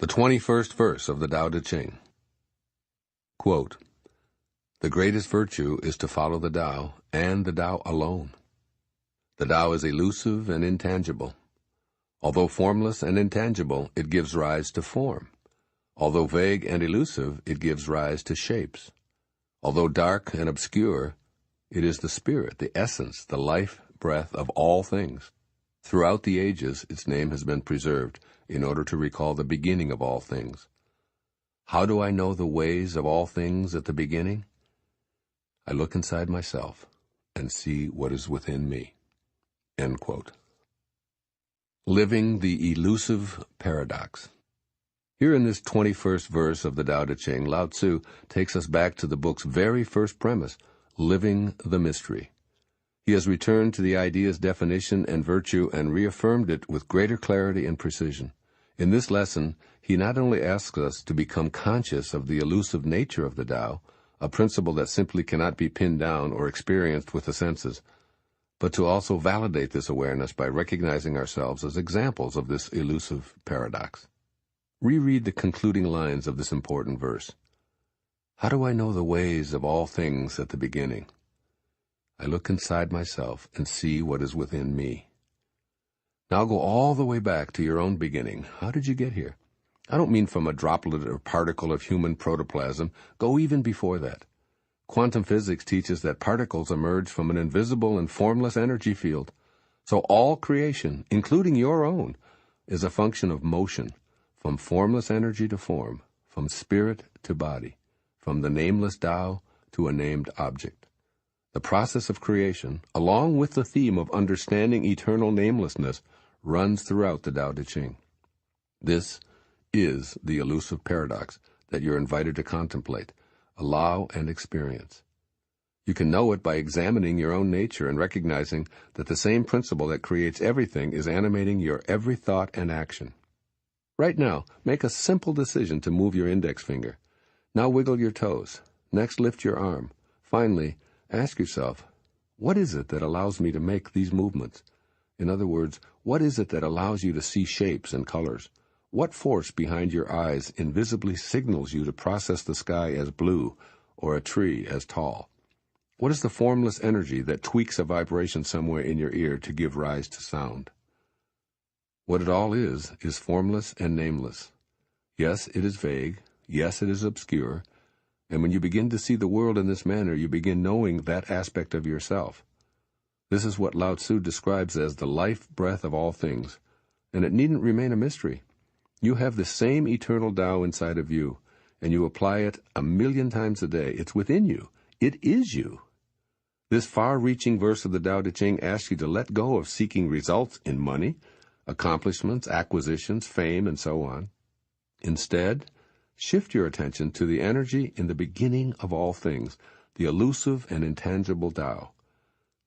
The 21st verse of the Tao Te Ching. Quote, "The greatest virtue is to follow the Tao, and the Tao alone. The Tao is elusive and intangible. Although formless and intangible, it gives rise to form. Although vague and elusive, it gives rise to shapes. Although dark and obscure, it is the spirit, the essence, the life breath of all things. Throughout the ages, its name has been preserved in order to recall the beginning of all things. How do I know the ways of all things at the beginning? I look inside myself and see what is within me." End quote. Living the Elusive Paradox. Here in this 21st verse of the Tao Te Ching, Lao Tzu takes us back to the book's very first premise, living the mystery. He has returned to the idea's definition and virtue and reaffirmed it with greater clarity and precision. In this lesson, he not only asks us to become conscious of the elusive nature of the Tao, a principle that simply cannot be pinned down or experienced with the senses, but to also validate this awareness by recognizing ourselves as examples of this elusive paradox. Reread the concluding lines of this important verse. How do I know the ways of all things at the beginning? I look inside myself and see what is within me. Now go all the way back to your own beginning. How did you get here? I don't mean from a droplet or particle of human protoplasm. Go even before that. Quantum physics teaches that particles emerge from an invisible and formless energy field. So all creation, including your own, is a function of motion, from formless energy to form, from spirit to body, from the nameless Tao to a named object. The process of creation, along with the theme of understanding eternal namelessness, runs throughout the Tao Te Ching. This is the elusive paradox that you're invited to contemplate, allow, and experience. You can know it by examining your own nature and recognizing that the same principle that creates everything is animating your every thought and action. Right now, make a simple decision to move your index finger. Now wiggle your toes. Next, lift your arm. Finally, ask yourself, what is it that allows me to make these movements? In other words, what is it that allows you to see shapes and colors? What force behind your eyes invisibly signals you to process the sky as blue or a tree as tall? What is the formless energy that tweaks a vibration somewhere in your ear to give rise to sound? What it all is formless and nameless. Yes, it is vague. Yes, it is obscure. And when you begin to see the world in this manner, you begin knowing that aspect of yourself. This is what Lao Tzu describes as the life breath of all things, and it needn't remain a mystery. You have the same eternal Tao inside of you, and you apply it 1,000,000 times a day. It's within you. It is you. This far-reaching verse of the Tao Te Ching asks you to let go of seeking results in money, accomplishments, acquisitions, fame, and so on. Instead, shift your attention to the energy in the beginning of all things, the elusive and intangible Tao.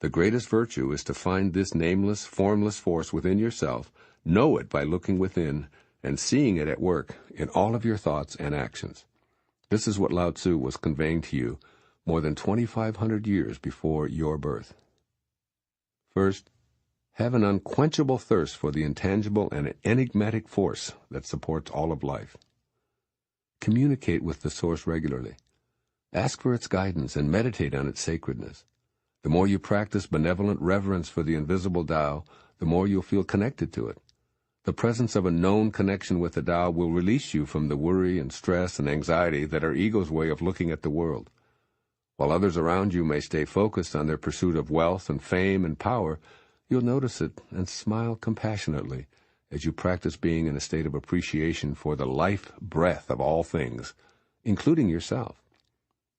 The greatest virtue is to find this nameless, formless force within yourself, know it by looking within, and seeing it at work in all of your thoughts and actions. This is what Lao Tzu was conveying to you more than 2,500 years before your birth. First, have an unquenchable thirst for the intangible and enigmatic force that supports all of life. Communicate with the Source regularly. Ask for its guidance and meditate on its sacredness. The more you practice benevolent reverence for the invisible Tao, the more you'll feel connected to it. The presence of a known connection with the Tao will release you from the worry and stress and anxiety that are ego's way of looking at the world. While others around you may stay focused on their pursuit of wealth and fame and power, you'll notice it and smile compassionately as you practice being in a state of appreciation for the life breath of all things, including yourself.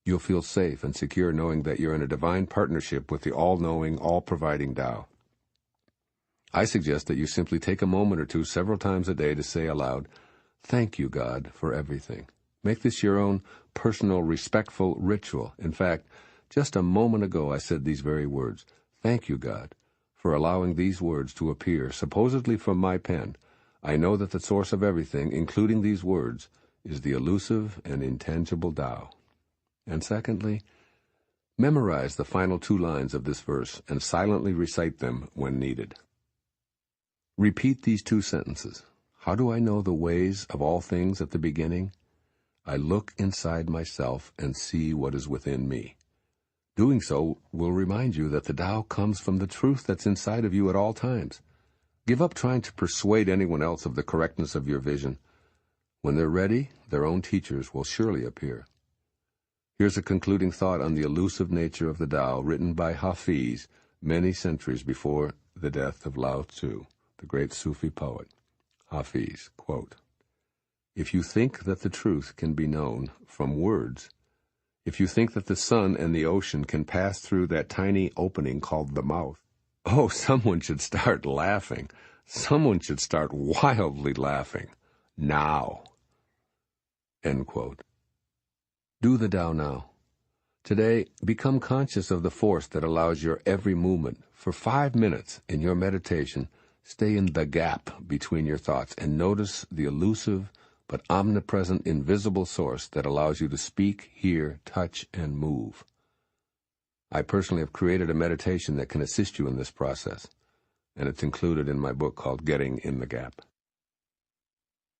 You'll feel safe and secure knowing that you're in a divine partnership with the all-knowing, all-providing Tao. I suggest that you simply take a moment or two several times a day to say aloud, "Thank you, God, for everything." Make this your own personal, respectful ritual. In fact, just a moment ago I said these very words, "Thank you, God, for allowing these words to appear, supposedly from my pen. I know that the source of everything, including these words, is the elusive and intangible Tao." And secondly, memorize the final 2 lines of this verse and silently recite them when needed. Repeat these 2 sentences. How do I know the ways of all things at the beginning? I look inside myself and see what is within me. Doing so will remind you that the Tao comes from the truth that's inside of you at all times. Give up trying to persuade anyone else of the correctness of your vision. When they're ready, their own teachers will surely appear. Here's a concluding thought on the elusive nature of the Tao, written by Hafiz many centuries before the death of Lao Tzu, the great Sufi poet. Hafiz, quote, "If you think that the truth can be known from words, if you think that the sun and the ocean can pass through that tiny opening called the mouth, oh, someone should start laughing. Someone should start wildly laughing. Now." End quote. Do the Tao now. Today, become conscious of the force that allows your every movement. For 5 minutes in your meditation, stay in the gap between your thoughts and notice the elusive but omnipresent invisible source that allows you to speak, hear, touch, and move. I personally have created a meditation that can assist you in this process, and it's included in my book called Getting in the Gap.